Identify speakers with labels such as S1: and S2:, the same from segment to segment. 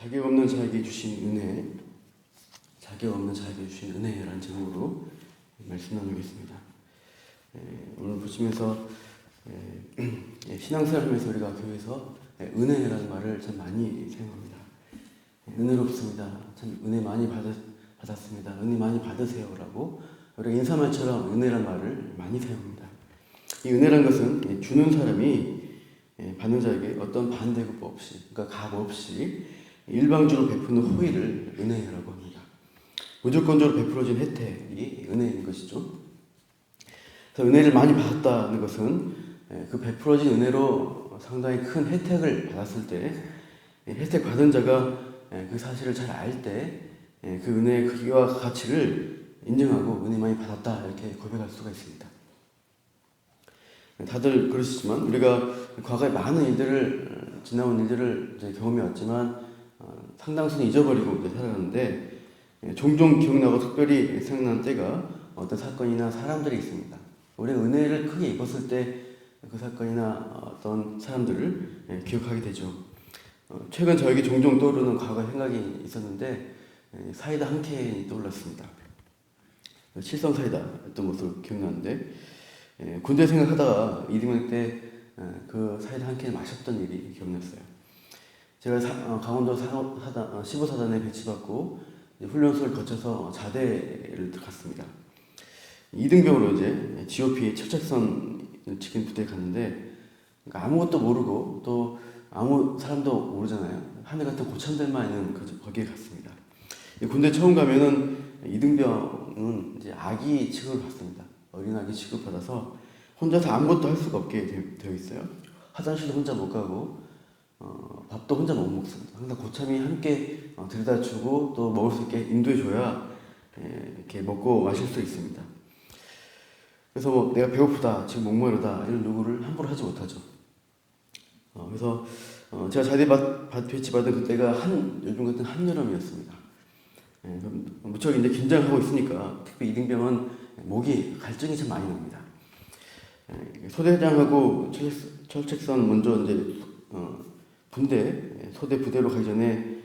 S1: 자격 없는 자에게 주신 은혜, 자격 없는 자에게 주신 은혜라는 제목으로 말씀 나누겠습니다. 오늘 보시면서 신앙생활하면서 우리가 교회에서 은혜라는 말을 참 많이 사용합니다. 은혜롭습니다. 참 은혜 많이 받았습니다. 은혜 많이 받으세요라고 우리가 인사말처럼 은혜라는 말을 많이 사용합니다. 이 은혜라는 것은 주는 사람이 받는 자에게 어떤 반대급 없이, 그러니까 값 없이 일방적으로 베푸는 호의를 은혜라고 합니다. 무조건적으로 베풀어진 혜택이 은혜인 것이죠. 그래서 은혜를 많이 받았다는 것은 그 베풀어진 은혜로 상당히 큰 혜택을 받았을 때, 혜택 받은 자가 그 사실을 잘 알 때 그 은혜의 크기와 가치를 인정하고 은혜 많이 받았다 이렇게 고백할 수가 있습니다. 다들 그러시지만 우리가 과거에 많은 일들을 지나온 일들을 이제 경험해 왔지만 상당수는 잊어버리고 이제 살아가는데 종종 기억나고 특별히 생각난 때가 어떤 사건이나 사람들이 있습니다. 우리가 은혜를 크게 입었을 때 그 사건이나 어떤 사람들을 기억하게 되죠. 최근 저에게 종종 떠오르는 과거 생각이 있었는데 사이다 한 캔이 떠올랐습니다. 칠성 사이다였던 것으로 기억나는데 군대 생각하다가 이등병 때 그 사이다 한 캔을 마셨던 일이 기억났어요. 제가 강원도 15사단에 배치받고 훈련소를 거쳐서 자대를 갔습니다. 이등병으로 이제 GOP 철책선 지킨 부대에 갔는데 아무것도 모르고 또 아무 사람도 모르잖아요. 하늘 같은 고참들만 있는 거기에 갔습니다. 군대 처음 가면은 이등병은 이제 아기 취급을 받습니다. 어린 아기 취급받아서 혼자서 아무것도 할 수가 없게 되어 있어요. 화장실도 혼자 못 가고 밥도 혼자 못 먹습니다. 항상 고참이 함께 들여다 주고 또 먹을 수 있게 인도해 줘야 이렇게 먹고 마실 수 있습니다. 그래서 뭐 내가 배고프다, 지금 목마르다 이런 요구를 함부로 하지 못하죠. 그래서 제가 자대 배치받은 그때가 요즘 같은 한여름이었습니다. 무척 이제 긴장하고 있으니까 특히 이등병은 목이 갈증이 참 많이 납니다. 소대장하고 철책선 먼저 이제 소대 부대로 가기 전에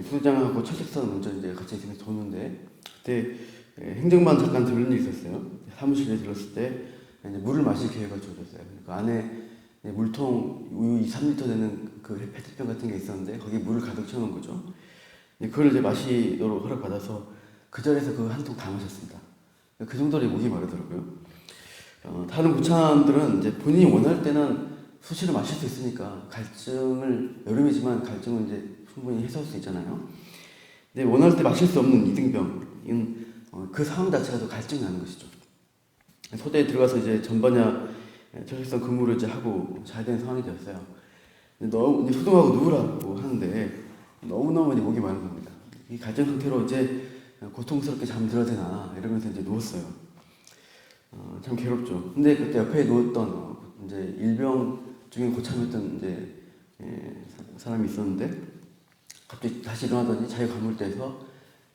S1: 소대장하고 철책선 먼저 이제 같이 있으면서 도는데 그때 행정반 잠깐 들은 일이 있었어요. 사무실에 들렀을 때 이제 물을 마실 기회가 주어졌어요. 그 안에 물통 우유 2, 3리터 되는 그 페트병 같은 게 있었는데 거기에 물을 가득 채워놓은 거죠. 그걸 이제 마시도록 허락받아서 그 자리에서 그 한 통 다 마셨습니다. 그 정도로 목이 마르더라고요. 다른 고참들은 이제 본인이 원할 때는 수시로 마실 수 있으니까 여름이지만 갈증을 이제 충분히 해소할 수 있잖아요. 근데 원할 때 마실 수 없는 이등병은 그 상황 자체가 더 갈증이 나는 것이죠. 소대에 들어가서 이제 전반야 철책선 근무를 이제 하고 자야 되는 상황이 되었어요. 너무 이제 소동하고 누우라고 하는데 너무너무 이제 목이 마른 겁니다. 이 갈증 상태로 이제 고통스럽게 잠들어야 되나 이러면서 이제 누웠어요. 참 괴롭죠. 근데 그때 옆에 누웠던 이제 일병 중에 고참이었던 이제 사람이 있었는데 갑자기 다시 일어나더니 자기 가물대에서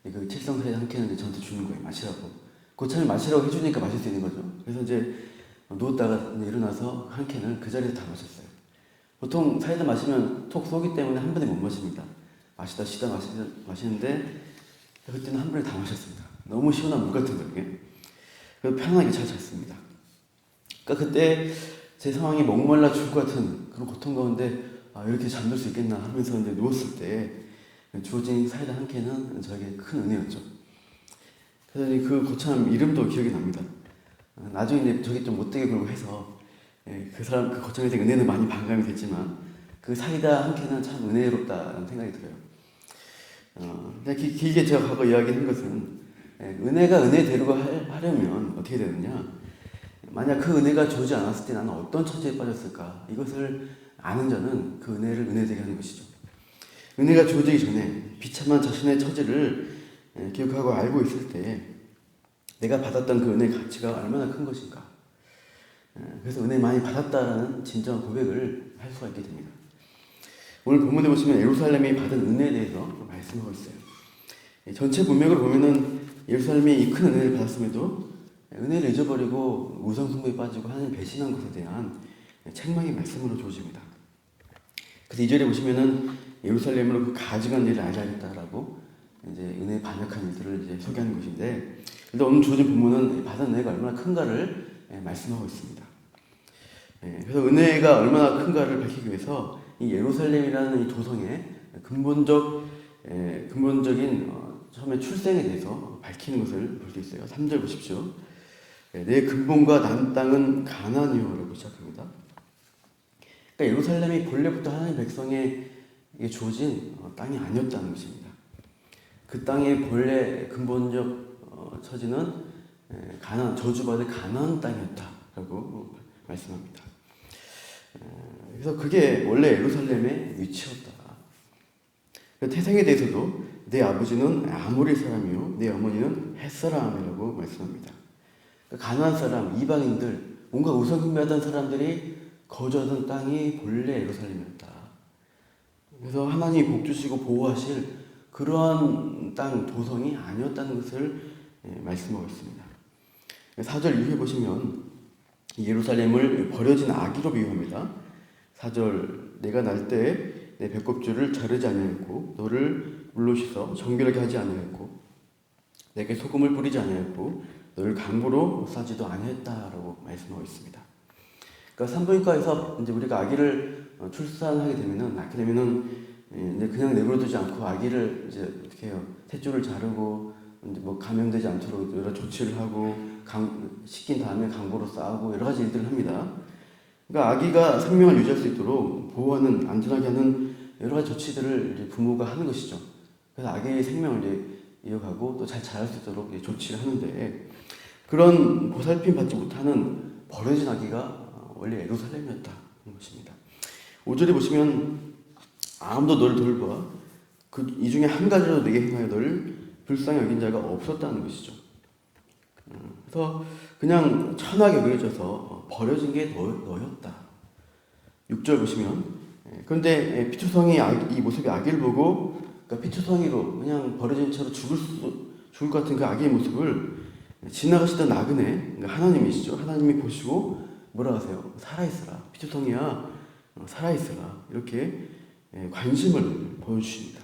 S1: 그 칠성 사이다 한 캔을 저한테 주는 거예요. 마시라고. 고참이 마시라고 해주니까 마실 수 있는 거죠. 그래서 이제 누웠다가 이제 일어나서 한 캔을 그 자리에서 다 마셨어요. 보통 사이다 마시면 톡 쏘기 때문에 한 번에 못 마십니다. 마시다 쉬다 마시는데 그때는 한 번에 다 마셨습니다. 너무 시원한 물 같은 거예요. 그래서 편안하게 잘 잤습니다. 그러니까 그때 제 상황이 목말라 죽을 것 같은 그런 고통 가운데 이렇게 잠들 수 있겠나 하면서 이제 누웠을 때 주어진 사이다 한 캔은 저에게 큰 은혜였죠. 그래서 그 고참 이름도 기억이 납니다. 나중에 이제 저게 좀 못되게 굴고 해서 그 고참에 대한 은혜는 많이 반감이 됐지만 그 사이다 한 캔은 참 은혜롭다는 생각이 들어요. 근데 길게 제가 과거 이야기한 것은 은혜가 은혜대로 하려면 어떻게 되느냐? 만약 그 은혜가 주어지지 않았을 때 나는 어떤 처지에 빠졌을까? 이것을 아는 자는 그 은혜를 은혜되게 하는 것이죠. 은혜가 주어지기 전에 비참한 자신의 처지를 기억하고 알고 있을 때 내가 받았던 그 은혜의 가치가 얼마나 큰 것인가. 그래서 은혜 많이 받았다라는 진정한 고백을 할 수가 있게 됩니다. 오늘 본문에 보시면 예루살렘이 받은 은혜에 대해서 말씀하고 있어요. 전체 문맥을 보면은 예루살렘이 이 큰 은혜를 받았음에도 은혜를 잊어버리고 우상숭배에 빠지고 하나님 배신한 것에 대한 책망의 말씀으로 주어집니다. 그래서 2절에 보시면은 예루살렘으로 그 가증한 일을 알아야겠다라고 이제 은혜에 반역한 일들을 이제 소개하는 것인데, 일단 오늘 주어진 본문은 받은 은혜가 얼마나 큰가를 말씀하고 있습니다. 그래서 은혜가 얼마나 큰가를 밝히기 위해서 이 예루살렘이라는 이 도성의 근본적인 처음에 출생에 대해서 밝히는 것을 볼 수 있어요. 3절 보십시오. 내 근본과 난 땅은 가나안이요라고 시작합니다. 그러니까 예루살렘이 본래부터 하나님 백성에게 주어진 땅이 아니었다는 것입니다. 그 땅의 본래 근본적 처지는 가나안, 저주받을 가나안 땅이었다라고 말씀합니다. 그래서 그게 원래 예루살렘의 위치였다. 태생에 대해서도 내 아버지는 아모리 사람이요 내 어머니는 헷 사람이라고 말씀합니다. 가나안 사람, 이방인들, 뭔가 우상숭배하던 사람들이 거주하던 땅이 본래 예루살렘이었다. 그래서 하나님이 복 주시고 보호하실 그러한 땅, 도성이 아니었다는 것을 말씀하고 있습니다. 4절 이후에 보시면 예루살렘을 버려진 아기로 비유합니다. 4절 내가 날 때 내 배꼽줄을 자르지 아니하였고 너를 물로 씻어 정결하게 하지 아니하였고 내게 소금을 뿌리지 아니하였고 너를 강보로 싸지도 아니했다라고 말씀하고 있습니다. 그러니까 산부인과에서 이제 우리가 아기를 출산하게 되면은 낳게 되면은 이제 그냥 내버려두지 않고 아기를 이제 어떻게 해요? 탯줄을 자르고 이제 뭐 감염되지 않도록 여러 조치를 하고 씻긴 다음에 강보로 싸고 여러 가지 일들을 합니다. 그러니까 아기가 생명을 유지할 수 있도록 보호하는 안전하게 하는 여러 가지 조치들을 이제 부모가 하는 것이죠. 그래서 아기의 생명을 이제 이어가고 또 잘 자랄 수 있도록 조치를 하는데 그런 보살핌 받지 못하는 버려진 아기가 원래 예루살렘이었다는 것입니다. 5절에 보시면 아무도 너를 돌보아 이 중에 한 가지라도 내게 행하여 너를 불쌍히 여긴 자가 없었다는 것이죠. 그래서 그냥 천하게 여겨져서 버려진 게 너였다. 6절 보시면 그런데 피투성이 이 모습의 아기를 보고 그러니까 피투성이로 그냥 버려진 채로 죽을 것 같은 그 아기의 모습을 지나가시던 나그네 그러니까 하나님이시죠. 하나님이 보시고 뭐라 하세요? 살아있어라. 피투성이야. 살아있어라. 이렇게 관심을 보여주십니다.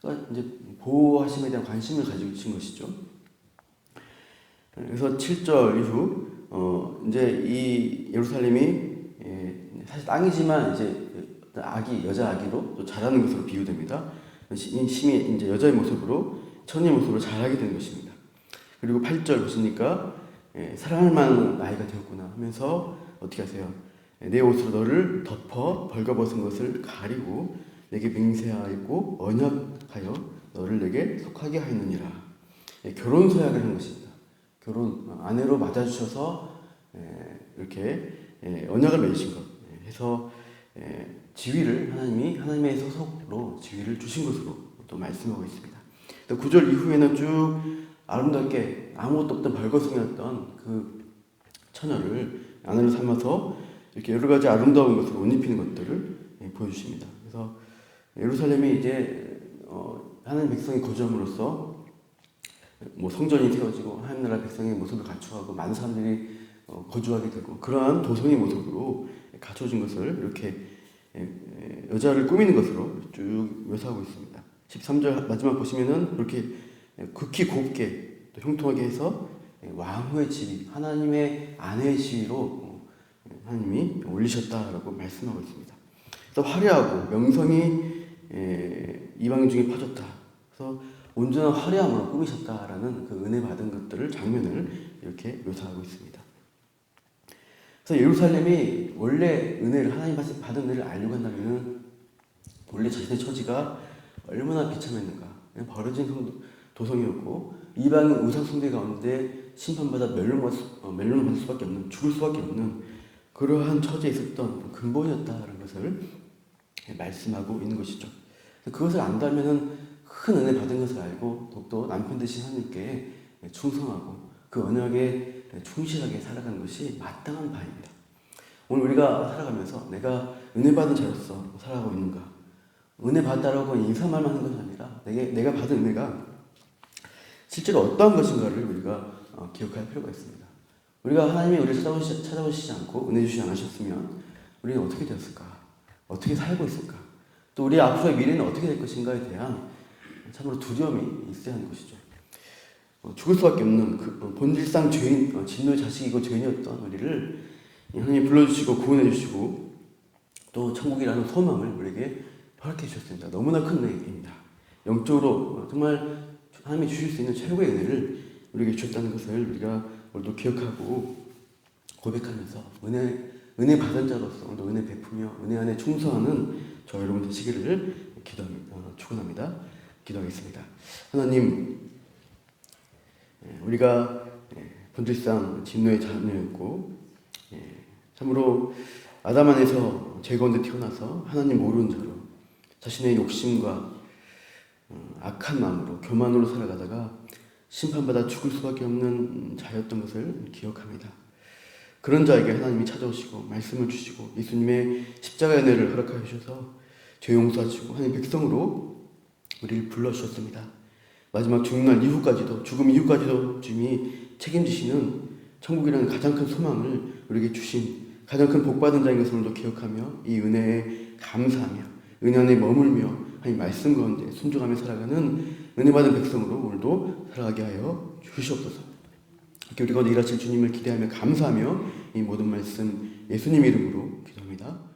S1: 그러니까 이제 보호하심에 대한 관심을 가지고 계신 것이죠. 그래서 7절 이후 이제 이 예루살렘이 사실 땅이지만 이제 여자 아기로 또 자라는 것으로 비유됩니다. 심히 이제 여자의 모습으로 처녀의 모습으로 자라게 되는 것입니다. 그리고 8절 보시니까 사랑할 만한 나이가 되었구나 하면서 어떻게 하세요? 내 옷으로 너를 덮어 벌거벗은 것을 가리고 내게 맹세하였고 언약하여 너를 내게 속하게 하였느니라. 결혼 서약을 한 것입니다. 결혼 아내로 맞아주셔서 이렇게 언약을 맺으신 것 해서 지위를 하나님의 소속으로 지위를 주신 것으로 또 말씀하고 있습니다. 9절 이후에는 쭉 아름답게 아무것도 없던 벌거숭이였던 그 처녀를 아내로 삼아서 이렇게 여러 가지 아름다운 것으로 옷 입히는 것들을 보여주십니다. 그래서 예루살렘이 이제 하나님 백성이 거주함으로써 뭐 성전이 세워지고 하나님 나라 백성의 모습을 갖추어가고 많은 사람들이 거주하게 되고 그러한 도성의 모습으로 갖춰진 것을 이렇게 여자를 꾸미는 것으로 쭉 묘사하고 있습니다. 13절 마지막 보시면은 이렇게 극히 곱게 또 형통하게 해서 왕후의 지위, 하나님의 아내의 지위로 하나님이 올리셨다라고 말씀하고 있습니다. 그래서 화려하고 명성이 이방 중에 퍼졌다. 그래서 온전한 화려함으로 꾸미셨다라는 그 은혜 받은 것들을 장면을 이렇게 묘사하고 있습니다. 그래서 예루살렘이 원래 하나님 받은 은혜를 알려고 한다면 원래 자신의 처지가 얼마나 비참했는가. 그냥 버려진 도성이었고 이방인 우상숭배 가운데 심판받아 멸망받을 수밖에 없는, 죽을 수밖에 없는 그러한 처지에 있었던 근본이었다는 것을 말씀하고 있는 것이죠. 그것을 안다면은 큰 은혜 받은 것을 알고 더욱더 남편 되신 하나님께 충성하고 그 언약에 충실하게 살아가는 것이 마땅한 바입니다. 오늘 우리가 살아가면서 내가 은혜 받은 자로서 살아가고 있는가? 은혜 받았다라고 인사만 하는 것이 아니라 내가 받은 은혜가 실제로 어떠한 것인가를 우리가 기억할 필요가 있습니다. 우리가 하나님이 우리를 찾아오시지 않고 은혜 주시지 않으셨으면 우리는 어떻게 되었을까? 어떻게 살고 있을까? 또 우리의 앞으로의 미래는 어떻게 될 것인가에 대한 참으로 두려움이 있어야 하는 것이죠. 죽을 수밖에 없는 그 본질상 죄인, 진노의 자식이고 죄인이었던 우리를 하나님이 불러주시고 구원해주시고 또 천국이라는 소망을 우리에게 허락해 주셨습니다. 너무나 큰 은혜입니다. 영적으로 정말 하나님이 주실 수 있는 최고의 은혜를 우리에게 주셨다는 것을 우리가 오늘도 기억하고 고백하면서 은혜 받은 자로서 오늘도 은혜 베푸며 은혜 안에 충성하는 저 여러분 되시기를 축원합니다. 기도하겠습니다. 하나님, 우리가 본질상 진노의 자녀였고 참으로 아담 안에서 죄 가운데 태어나서 하나님 모르는 자로 자신의 욕심과 악한 마음으로 교만으로 살아가다가 심판받아 죽을 수밖에 없는 자였던 것을 기억합니다. 그런 자에게 하나님이 찾아오시고 말씀을 주시고 예수님의 십자가의 은혜를 허락하여 주셔서 죄 용서하시고 하나님 백성으로 우리를 불러주셨습니다. 마지막 죽는 날 이후까지도, 죽음 이후까지도 주님이 책임지시는 천국이라는 가장 큰 소망을 우리에게 주신 가장 큰 복받은 자인 것을 오늘도 기억하며 이 은혜에 감사하며 은혜 안에 머물며 하나님 말씀 가운데 순종하며 살아가는 은혜 받은 백성으로 오늘도 살아가게 하여 주시옵소서. 이렇게 우리 가운데 일하실 주님을 기대하며 감사하며 이 모든 말씀 예수님 이름으로 기도합니다.